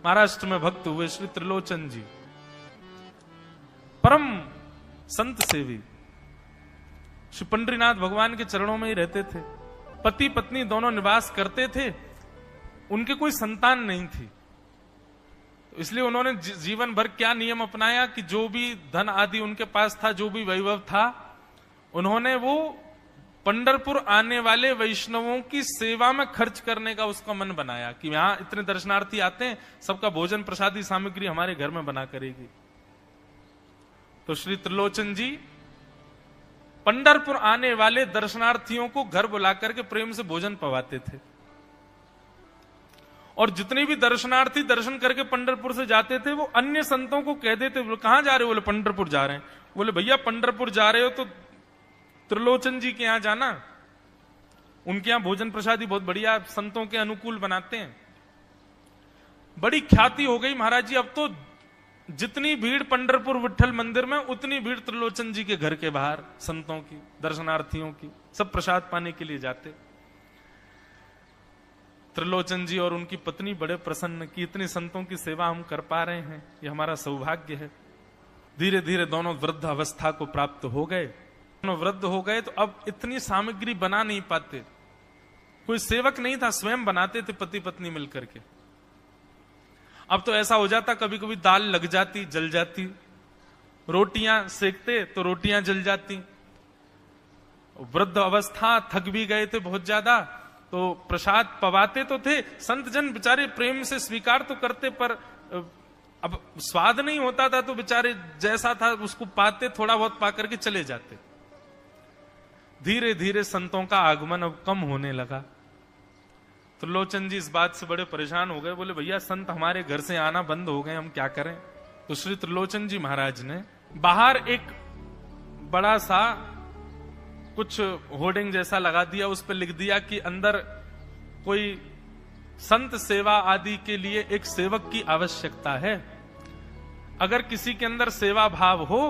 महाराष्ट्र में भक्त हुए श्री त्रिलोचन जी, परम संत सेवी, श्री पंडरीनाथ भगवान के चरणों में ही रहते थे। पति पत्नी दोनों निवास करते थे, उनके कोई संतान नहीं थी। इसलिए उन्होंने जीवन भर क्या नियम अपनाया कि जो भी धन आदि उनके पास था, जो भी वैभव था, उन्होंने वो पंढरपुर आने वाले वैष्णवों की सेवा में खर्च करने का उसका मन बनाया कि यहां इतने दर्शनार्थी आते हैं, सबका भोजन प्रसादी सामग्री हमारे घर में बना करेगी। तो श्री त्रिलोचन जी पंढरपुर आने वाले दर्शनार्थियों को घर बुला करके प्रेम से भोजन पवाते थे। और जितने भी दर्शनार्थी दर्शन करके पंढरपुर से जाते थे, वो अन्य संतों को कह देते, बोले कहां जा रहे हो? बोले पंढरपुर जा रहे हैं। बोले भैया पंढरपुर जा रहे हो तो त्रिलोचन जी के यहां जाना, उनके यहां भोजन प्रसादी बहुत बढ़िया संतों के अनुकूल बनाते हैं। बड़ी ख्याति हो गई महाराज जी, अब तो जितनी भीड़ पंढरपुर विठल मंदिर में, उतनी भीड़ त्रिलोचन जी के घर के बाहर संतों की, दर्शनार्थियों की, सब प्रसाद पाने के लिए जाते। त्रिलोचन जी और उनकी पत्नी बड़े प्रसन्न कि इतनी संतों की सेवा हम कर पा रहे हैं, ये हमारा सौभाग्य है। धीरे धीरे दोनों वृद्ध अवस्था को प्राप्त हो गए। दोनों वृद्ध हो गए तो अब इतनी सामग्री बना नहीं पाते, कोई सेवक नहीं था, स्वयं बनाते थे पति पत्नी मिलकर के। अब तो ऐसा हो जाता, कभी कभी दाल लग जाती, जल जाती, रोटियां सेकते तो रोटियां जल जाती। वृद्ध अवस्था, थक भी गए थे बहुत ज्यादा, तो प्रसाद पवाते तो थे, संत जन बेचारे प्रेम से स्वीकार तो करते, पर अब स्वाद नहीं होता था, तो बेचारे जैसा था उसको पाते, थोड़ा बहुत पा करके चले जाते। धीरे धीरे संतों का आगमन अब कम होने लगा। त्रिलोचन जी इस बात से बड़े परेशान हो गए, बोले भैया संत हमारे घर से आना बंद हो गए, हम क्या करें? तो श्री त्रिलोचन जी महाराज ने बाहर एक बड़ा सा कुछ होर्डिंग जैसा लगा दिया, उस पर लिख दिया कि अंदर कोई संत सेवा आदि के लिए एक सेवक की आवश्यकता है। अगर किसी के अंदर सेवा भाव हो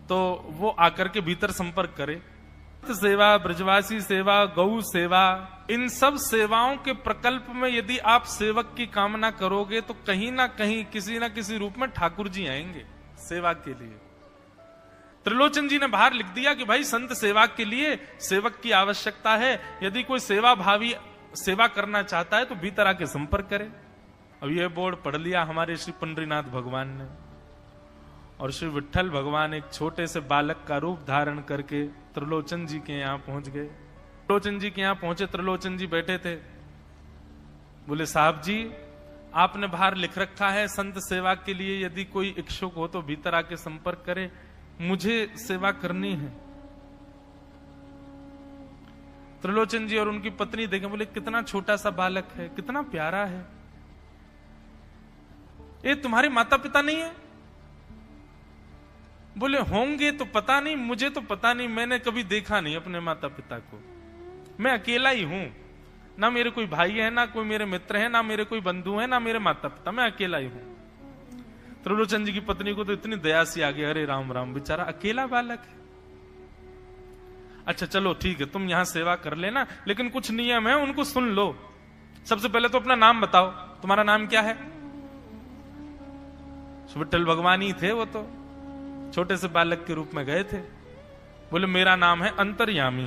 तो वो आकर के भीतर संपर्क करे। सेवा, ब्रजवासी सेवा, गौ सेवा, इन सब सेवाओं के प्रकल्प में यदि आप सेवक की कामना करोगे तो कहीं ना कहीं किसी ना किसी रूप में ठाकुर जी आएंगे सेवा के लिए। त्रिलोचन जी ने बाहर लिख दिया कि भाई संत सेवा के लिए सेवक की आवश्यकता है, यदि कोई सेवा भावी सेवा करना चाहता है तो भीतर आके संपर्क करे। अब यह बोर्ड पढ़ लिया हमारे श्री पंडरीनाथ भगवान ने, और श्री विठल भगवान एक छोटे से बालक का रूप धारण करके त्रिलोचन जी के यहां पहुंच गए। त्रिलोचन जी के यहां पहुंचे, त्रिलोचन जी बैठे थे। बोले साहब जी, आपने बाहर लिख रखा है संत सेवा के लिए यदि कोई इच्छुक हो तो भीतर आके संपर्क करे, मुझे सेवा करनी है। त्रिलोचन जी और उनकी पत्नी देखें, बोले कितना छोटा सा बालक है, कितना प्यारा है, ये तुम्हारे माता पिता नहीं है? बोले होंगे तो पता नहीं, मुझे तो पता नहीं, मैंने कभी देखा नहीं अपने माता पिता को, मैं अकेला ही हूं, ना मेरे कोई भाई है, ना कोई मेरे मित्र है, ना मेरे कोई बंधु है, ना मेरे माता पिता, मैं अकेला ही हूं। त्रिलोचन जी की पत्नी को तो इतनी दया सी आ गई, अरे राम राम, बेचारा अकेला बालक है। अच्छा चलो ठीक है, तुम यहां सेवा कर लेना, लेकिन कुछ नियम है उनको सुन लो। सबसे पहले तो अपना नाम बताओ, तुम्हारा नाम क्या है? विठल भगवान ही थे, वो तो छोटे से बालक के रूप में गए थे। बोले मेरा नाम है अंतर्यामी।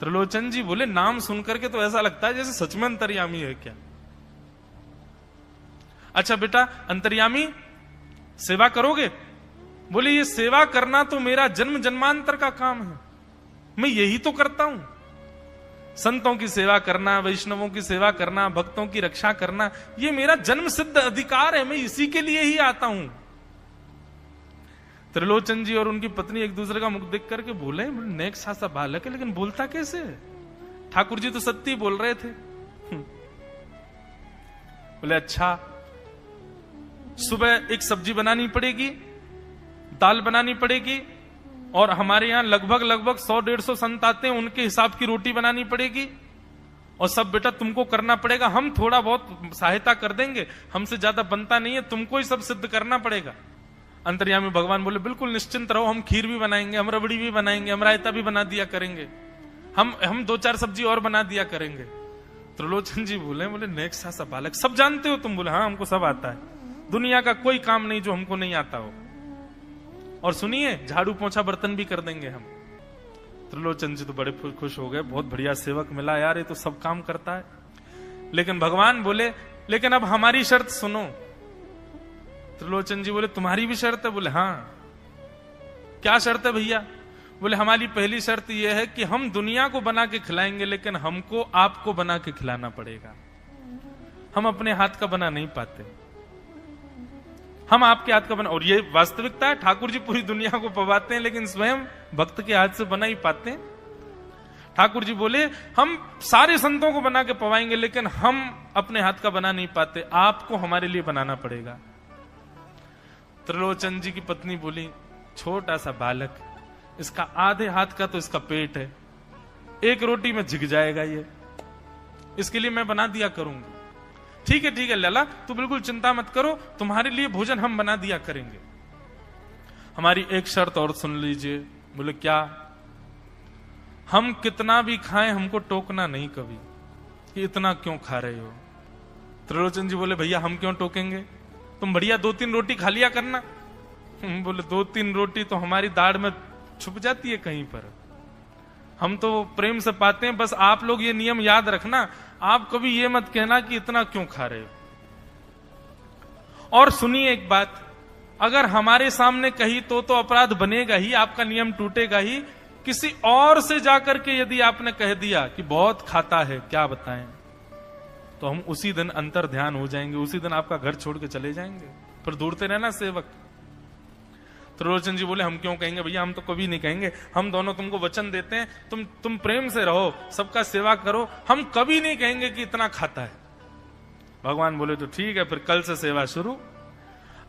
त्रिलोचन जी बोले नाम सुनकर के तो ऐसा लगता है जैसे सच में अंतर्यामी है क्या? अच्छा बेटा अंतर्यामी, सेवा करोगे? बोले ये सेवा करना तो मेरा जन्म जन्मांतर का काम है, मैं यही तो करता हूं। संतों की सेवा करना, वैष्णवों की सेवा करना, भक्तों की रक्षा करना, ये मेरा जन्म सिद्ध अधिकार है, मैं इसी के लिए ही आता हूं। त्रिलोचन जी और उनकी पत्नी एक दूसरे का मुख देख करके बोले, नेक सा बालक है लेकिन बोलता कैसे है? ठाकुर जी तो सत्य बोल रहे थे। बोले अच्छा, सुबह एक सब्जी बनानी पड़ेगी, दाल बनानी पड़ेगी, और हमारे यहां लगभग 100-150 संत आते हैं, उनके हिसाब की रोटी बनानी पड़ेगी, और सब बेटा तुमको करना पड़ेगा, हम थोड़ा बहुत सहायता कर देंगे, हमसे ज्यादा बनता नहीं है, तुमको ही सब सिद्ध करना पड़ेगा। अंतर्यामी भगवान बोले बिल्कुल निश्चिंत रहो, हम खीर भी बनाएंगे, हम रबड़ी भी बनाएंगे, हम रायता भी बना दिया करेंगे, हम 2-4 सब्जी और बना दिया करेंगे। त्रिलोचन जी बोले नेक्स्ट सा बालक, सब जानते हो तुम? बोले हाँ हमको सब आता है, दुनिया का कोई काम नहीं जो हमको नहीं आता हो। और सुनिए, झाड़ू पोंछा बर्तन भी कर देंगे हम। त्रिलोचन जी तो बड़े खुश हो गए, बहुत बढ़िया सेवक मिला यार, ये तो सब काम करता है। लेकिन भगवान बोले लेकिन अब हमारी शर्त सुनो। त्रिलोचन जी बोले तुम्हारी भी शर्त है? बोले हाँ। क्या शर्त है भैया? बोले हमारी पहली शर्त यह है कि हम दुनिया को बना के खिलाएंगे, लेकिन हमको आपको बना के खिलाना पड़ेगा। हम अपने हाथ का बना नहीं पाते, हम आपके हाथ का बना। और ये वास्तविकता है, ठाकुर जी पूरी दुनिया को पवाते हैं, लेकिन स्वयं भक्त के हाथ से बना ही पाते हैं। ठाकुर जी बोले हम सारे संतों को बना के पवाएंगे, लेकिन हम अपने हाथ का बना नहीं पाते, आपको हमारे लिए बनाना पड़ेगा। त्रिलोचन जी की पत्नी बोली छोटा सा बालक, इसका आधे हाथ का तो इसका पेट है, एक रोटी में झिक जाएगा ये, इसके लिए मैं बना दिया करूंगी। ठीक है लला, तू बिल्कुल चिंता मत करो, तुम्हारे लिए भोजन हम बना दिया करेंगे। हमारी एक शर्त और सुन लीजिए। बोले क्या? हम कितना भी खाएं हमको टोकना नहीं कभी कि इतना क्यों खा रहे हो। त्रिलोचन जी बोले भैया हम क्यों टोकेंगे, तुम बढ़िया 2-3 रोटी खा लिया करना। बोले 2-3 रोटी तो हमारी दाढ़ में छुप जाती है कहीं पर, हम तो प्रेम से पाते हैं। बस आप लोग ये नियम याद रखना, आप कभी ये मत कहना कि इतना क्यों खा रहे हो। और सुनिए एक बात, अगर हमारे सामने कही तो अपराध बनेगा ही, आपका नियम टूटेगा ही। किसी और से जाकर के यदि आपने कह दिया कि बहुत खाता है, क्या बताएं, तो हम उसी दिन अंतर ध्यान हो जाएंगे, उसी दिन आपका घर छोड़ के चले जाएंगे। फिर ढूंढते रहना सेवक। त्रिलोचन जी बोले हम क्यों कहेंगे भैया, हम तो कभी नहीं कहेंगे, हम दोनों तुमको वचन देते हैं, तुम प्रेम से रहो, सबका सेवा करो, हम कभी नहीं कहेंगे कि इतना खाता है। भगवान बोले तो ठीक है, फिर कल से सेवा शुरू।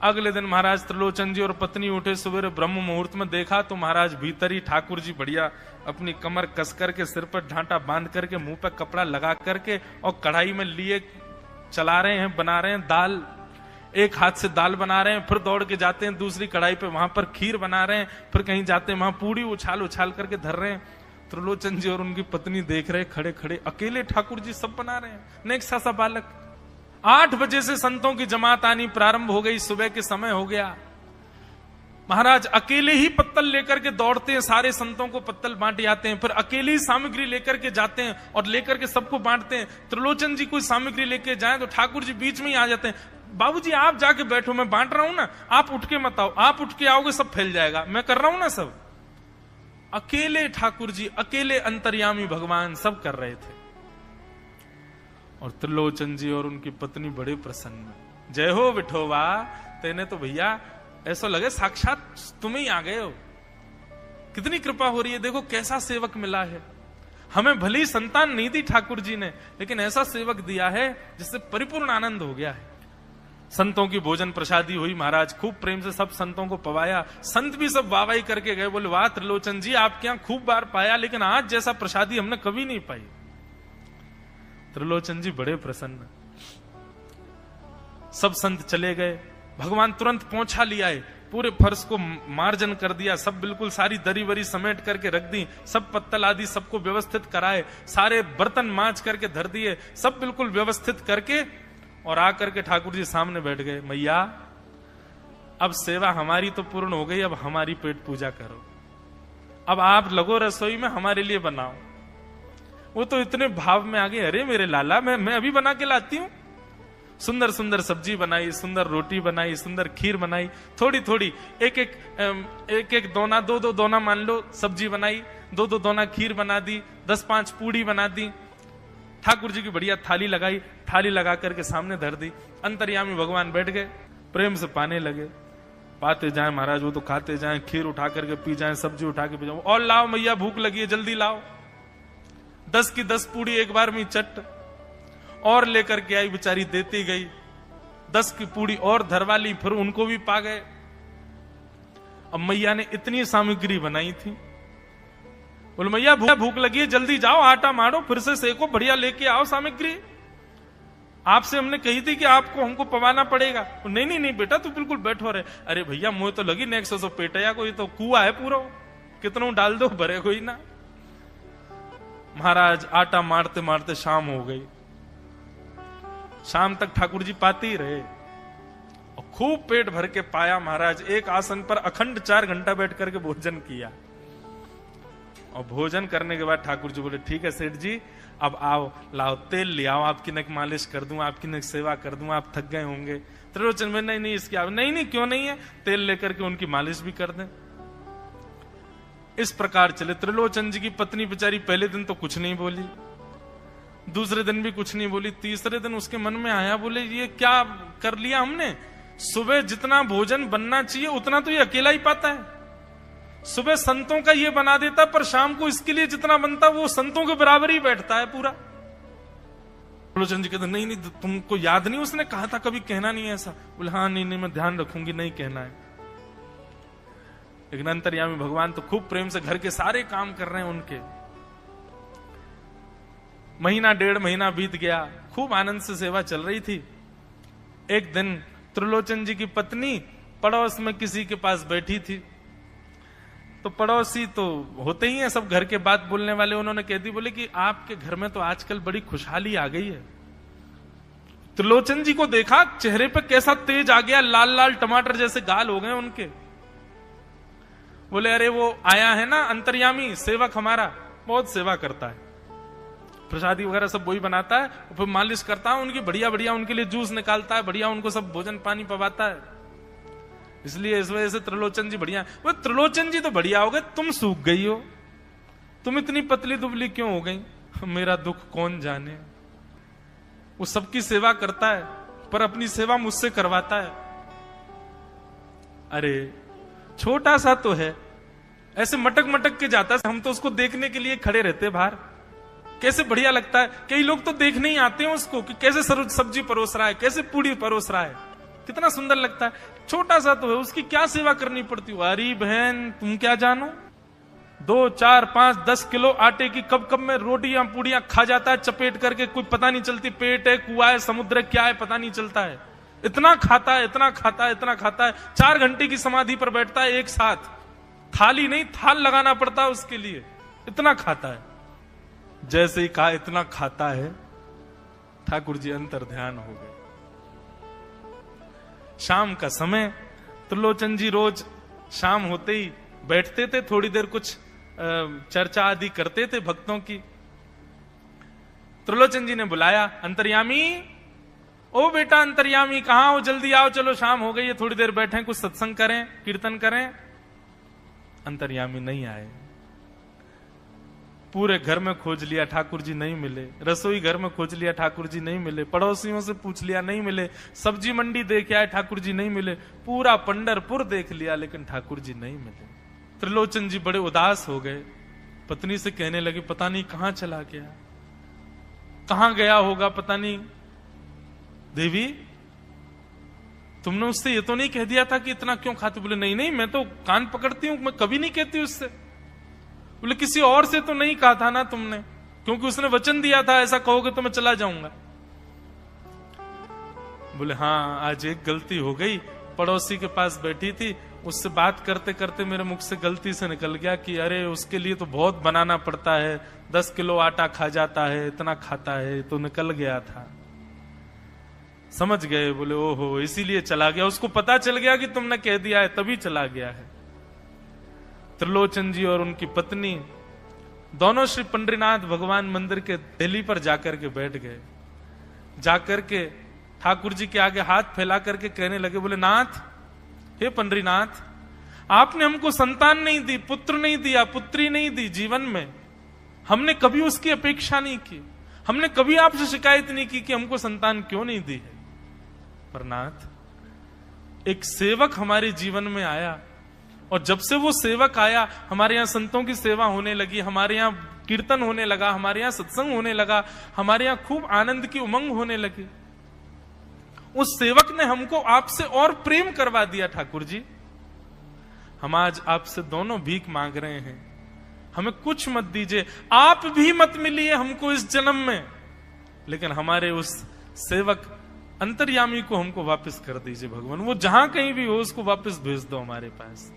अगले दिन महाराज त्रिलोचन जी और पत्नी उठे सवेरे ब्रह्म मुहूर्त में, देखा तो महाराज भीतर ही ठाकुर जी बढ़िया अपनी कमर कस करके, सिर पर ढांटा बांध करके, मुंह पर कपड़ा लगा करके और कढ़ाई में लिए चला रहे हैं, बना रहे हैं दाल। एक हाथ से दाल बना रहे हैं, फिर दौड़ के जाते हैं दूसरी कढ़ाई पे, वहां पर खीर बना रहे हैं, फिर कहीं जाते हैं वहां पूड़ी उछाल उछाल करके धर रहे हैं। त्रिलोचन जी और उनकी पत्नी देख रहे खड़े खड़े, अकेले ठाकुर जी सब बना रहे हैं, नेक्स्ट सा बालक। 8 बजे से संतों की जमात आनी प्रारंभ हो गई, सुबह के समय हो गया। महाराज अकेले ही पत्तल लेकर के दौड़ते हैं, सारे संतों को पत्तल बांट जाते हैं, फिर अकेले ही सामग्री लेकर के जाते हैं और लेकर के सबको बांटते हैं। त्रिलोचन जी कोई सामग्री लेके जाए तो ठाकुर जी बीच में ही आ जाते हैं, बाबूजी आप जाके बैठो, मैं बांट रहा हूं ना, आप उठ के मत आओ, आप उठ के आओगे सब फैल जाएगा, मैं कर रहा हूं ना सब। अकेले ठाकुर जी, अकेले अंतर्यामी भगवान सब कर रहे थे। और त्रिलोचन जी और उनकी पत्नी बड़े प्रसन्न, जय हो विठोबा, तेने तो भैया ऐसा लगे साक्षात तुम ही आ गए हो, कितनी कृपा हो रही है, देखो कैसा सेवक मिला है। हमें भली संतान नहीं दी ठाकुर जी ने, लेकिन ऐसा सेवक दिया है जिससे परिपूर्ण आनंद हो गया है। संतों की भोजन प्रसादी हुई, महाराज खूब प्रेम से सब संतों को पवाया, संत भी सब वाहवाही करके गए, बोले वाह त्रिलोचन जी आपके यहां खूब बार पाया, लेकिन आज जैसा प्रसादी हमने कभी नहीं पाई। त्रिलोचन जी बड़े प्रसन्न। सब संत चले गए, भगवान तुरंत पहुंचा लिया है, पूरे फर्श को मार्जन कर दिया, सब बिल्कुल सारी दरी वरी समेट करके रख दी, सब पत्तल आदि सबको व्यवस्थित कराए, सारे बर्तन मांज करके धर दिए, सब बिल्कुल व्यवस्थित करके और आकर के ठाकुर जी सामने बैठ गए। मैया अब सेवा हमारी तो पूर्ण हो गई, अब हमारी पेट पूजा करो, अब आप लगो रसोई में, हमारे लिए बनाओ। वो तो इतने भाव में आ गए, अरे मेरे लाला मैं अभी बना के लाती हूं। सुंदर सुंदर सब्जी बनाई, सुंदर रोटी बनाई, सुंदर खीर बनाई, थोड़ी थोड़ी एक एक दोना, 2-2 दोना मान लो सब्जी बनाई, 2-2 दोना खीर बना दी, 10-5 पूड़ी बना दी, ठाकुर जी की बढ़िया थाली लगाई, थाली लगा करके सामने धर दी। अंतर्यामी भगवान बैठ गए, प्रेम से पाने लगे, पाते जाए महाराज, वो तो खाते जाए, खीर उठा करके पी जाए, सब्जी उठा के पी जाओ, और लाओ मैया भूख लगी है जल्दी लाओ। 10 की 10 पूड़ी एक बार में चट और लेकर के आई, बेचारी देती गई, 10 की पूड़ी और धरवा ली, फिर उनको भी पा गए। अब मैया ने इतनी सामग्री बनाई थी, बोले मैया भूख लगी है जल्दी जाओ, आटा मारो, फिर से सेको, बढ़िया लेके आओ सामग्री, आपसे हमने कही थी कि आपको हमको पवाना पड़ेगा। नहीं नहीं बेटा तू बिल्कुल बैठो रहे। अरे भैया मुझे तो लगी नेक्स्ट सो पेटया कोई तो कुआ है पूरा, कितना डाल दो भरे कोई ना। महाराज आटा मारते मारते शाम हो गई, शाम तक ठाकुर जी पाते ही रहे और खूब पेट भर के पाया महाराज। एक आसन पर अखंड 4 घंटा बैठ करके भोजन किया और भोजन करने के बाद ठाकुर जी बोले ठीक है सेठ जी, अब आओ लाओ तेल ले आओ, आपकी नक मालिश कर दूं, आपकी नक सेवा कर दूं, आप थक गए होंगे। त्रिलोचन में नहीं इसकी नहीं क्यों नहीं है, तेल लेकर के उनकी मालिश भी कर दें। इस प्रकार चले। त्रिलोचन जी की पत्नी बेचारी पहले दिन तो कुछ नहीं बोली, दूसरे दिन भी कुछ नहीं बोली, तीसरे दिन उसके मन में आया, बोले ये क्या कर लिया हमने, सुबह जितना भोजन बनना चाहिए उतना तो ये अकेला ही पाता है, सुबह संतों का ये बना देता पर शाम को इसके लिए जितना बनता वो संतों के बराबर ही बैठता है पूरा। त्रिलोचन जी कहते नहीं तुमको याद नहीं उसने कहा था कभी कहना नहीं ऐसा। बोले हाँ नहीं मैं ध्यान रखूंगी, नहीं कहना है। लेकिन अंतर्यामी भगवान तो खूब प्रेम से घर के सारे काम कर रहे हैं उनके। महीना 1.5 महीना बीत गया, खूब आनंद से सेवा चल रही थी। एक दिन त्रिलोचन जी की पत्नी पड़ोस में किसी के पास बैठी थी, तो पड़ोसी तो होते ही हैं सब घर के बात बोलने वाले, उन्होंने कह दी बोले कि आपके घर में तो आजकल बड़ी खुशहाली आ गई है। त्रिलोचन जी को देखा चेहरे पे कैसा तेज आ गया, लाल लाल टमाटर जैसे गाल हो गए उनके। बोले अरे वो आया है ना अंतर्यामी सेवक हमारा, बहुत सेवा करता है, प्रसादी वगैरह सब वही बनाता है, फिर मालिश करता है उनकी, बढ़िया बढ़िया उनके लिए जूस निकालता है, बढ़िया उनको सब भोजन पानी पवाता है, इसलिए इस वजह से त्रिलोचन जी बढ़िया। वो त्रिलोचन जी तो बढ़िया हो गए, तुम सूख गई हो, तुम इतनी पतली दुबली क्यों हो गई, मेरा दुख कौन जाने। वो सबकी सेवा करता है पर अपनी सेवा मुझसे करवाता है। अरे छोटा सा तो है, ऐसे मटक मटक के जाता है, हम तो उसको देखने के लिए खड़े रहते बाहर, कैसे बढ़िया लगता है। कई लोग तो देखने ही आते हैं उसको कि कैसे सब्जी परोस रहा है, कैसे पूड़ी परोस रहा है, कितना सुंदर लगता है। छोटा सा तो है, उसकी क्या सेवा करनी पड़ती है। अरे बहन तुम क्या जानो, 2, 4, 5, 10 किलो आटे की कब कब में रोटियां पूड़ियां खा जाता है चपेट करके, कुछ पता नहीं चलती, पेट है कुआ है समुद्र क्या है पता नहीं चलता है, इतना खाता है इतना खाता है इतना खाता है। 4 घंटे की समाधि पर बैठता है एक साथ, थाली नहीं थाल लगाना पड़ता है उसके लिए, इतना खाता है। जैसे ही कहा इतना खाता है, ठाकुर जी अंतर ध्यान हो गए। शाम का समय, त्रिलोचन जी रोज शाम होते ही बैठते थे, थोड़ी देर कुछ चर्चा आदि करते थे भक्तों की। त्रिलोचन जी ने बुलाया, अंतर्यामी, ओ बेटा अंतर्यामी कहां हो, जल्दी आओ, चलो शाम हो गई है, थोड़ी देर बैठे कुछ सत्संग करें कीर्तन करें। अंतर्यामी नहीं आए, पूरे घर में खोज लिया ठाकुर जी नहीं मिले, रसोई घर में खोज लिया ठाकुर जी नहीं मिले, पड़ोसियों से पूछ लिया नहीं मिले, सब्जी मंडी देख आए ठाकुर जी नहीं मिले, पूरा पंढरपुर देख लिया लेकिन ठाकुर जी नहीं मिले। त्रिलोचन जी बड़े उदास हो गए, पत्नी से कहने लगे पता नहीं कहां चला गया, कहां गया होगा पता नहीं। देवी तुमने उससे ये तो नहीं कह दिया था कि इतना क्यों खाते। बोले नहीं नहीं मैं तो कान पकड़ती हूं, मैं कभी नहीं कहती उससे। बोले किसी और से तो नहीं कहा था ना तुमने, क्योंकि उसने वचन दिया था ऐसा कहोगे तो मैं चला जाऊंगा। बोले हाँ आज एक गलती हो गई, पड़ोसी के पास बैठी थी, उससे बात करते करते मेरे मुख से गलती से निकल गया कि अरे उसके लिए तो बहुत बनाना पड़ता है, 10 किलो आटा खा जाता है, इतना खाता है, तो निकल गया था। समझ गए? बोले ओहो इसीलिए चला गया, उसको पता चल गया कि तुमने कह दिया है तभी चला गया है। त्रिलोचन जी और उनकी पत्नी दोनों श्री पंडरीनाथ भगवान मंदिर के दहली पर जाकर के बैठ गए। जाकर के ठाकुर जी के आगे हाथ फैला करके कहने लगे, बोले नाथ, हे पंडरीनाथ, आपने हमको संतान नहीं दी, पुत्र नहीं दिया, पुत्री नहीं दी जीवन में, हमने कभी उसकी अपेक्षा नहीं की, हमने कभी आपसे शिकायत नहीं की कि हमको संतान क्यों नहीं दी है। पर नाथ, एक सेवक हमारे जीवन में आया और जब से वो सेवक आया हमारे यहाँ संतों की सेवा होने लगी, हमारे यहाँ कीर्तन होने लगा, हमारे यहाँ सत्संग होने लगा, हमारे यहाँ खूब आनंद की उमंग होने लगी। उस सेवक ने हमको आपसे और प्रेम करवा दिया। ठाकुर जी, हम आज आपसे दोनों भीख मांग रहे हैं, हमें कुछ मत दीजिए, आप भी मत मिलिए हमको इस जन्म में, लेकिन हमारे उस सेवक अंतर्यामी को हमको वापस कर दीजिए भगवान, वो जहां कहीं भी हो उसको वापस भेज दो हमारे पास।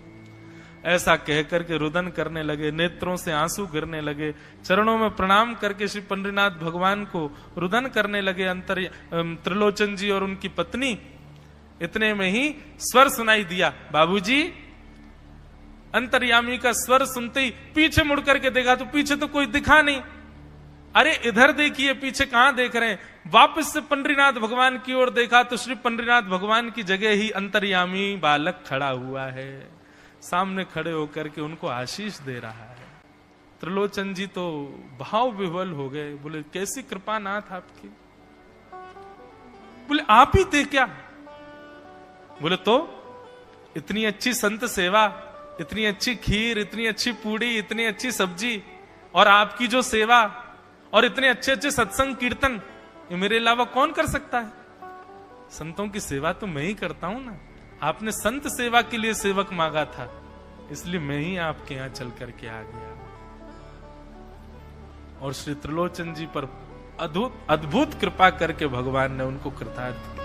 ऐसा कहकर के रुदन करने लगे, नेत्रों से आंसू गिरने लगे, चरणों में प्रणाम करके श्री पंडरीनाथ भगवान को रुदन करने लगे त्रिलोचन जी और उनकी पत्नी। इतने में ही स्वर सुनाई दिया, बाबूजी। अंतर्यामी का स्वर सुनते ही पीछे मुड़ करके देखा तो पीछे तो कोई दिखा नहीं। अरे इधर देखिए, पीछे कहां देख रहे हैं? वापस से पंडरीनाथ भगवान की ओर देखा तो श्री पंडरीनाथ भगवान की जगह ही अंतर्यामी बालक खड़ा हुआ है, सामने खड़े होकर के उनको आशीष दे रहा है। त्रिलोचन जी तो भाव विह्वल हो गए, बोले कैसी कृपा नाथ आपकी। बोले आप ही थे क्या? बोले तो इतनी अच्छी संत सेवा, इतनी अच्छी खीर, इतनी अच्छी पूड़ी, इतनी अच्छी सब्जी, और आपकी जो सेवा और इतने अच्छे अच्छे सत्संग कीर्तन, ये मेरे अलावा कौन कर सकता है? संतों की सेवा तो मैं ही करता हूं ना। आपने संत सेवा के लिए सेवक मांगा था, इसलिए मैं ही आपके यहां चल करके आ गया। और श्री त्रिलोचन जी पर अद्भुत कृपा करके भगवान ने उनको कृतार्थ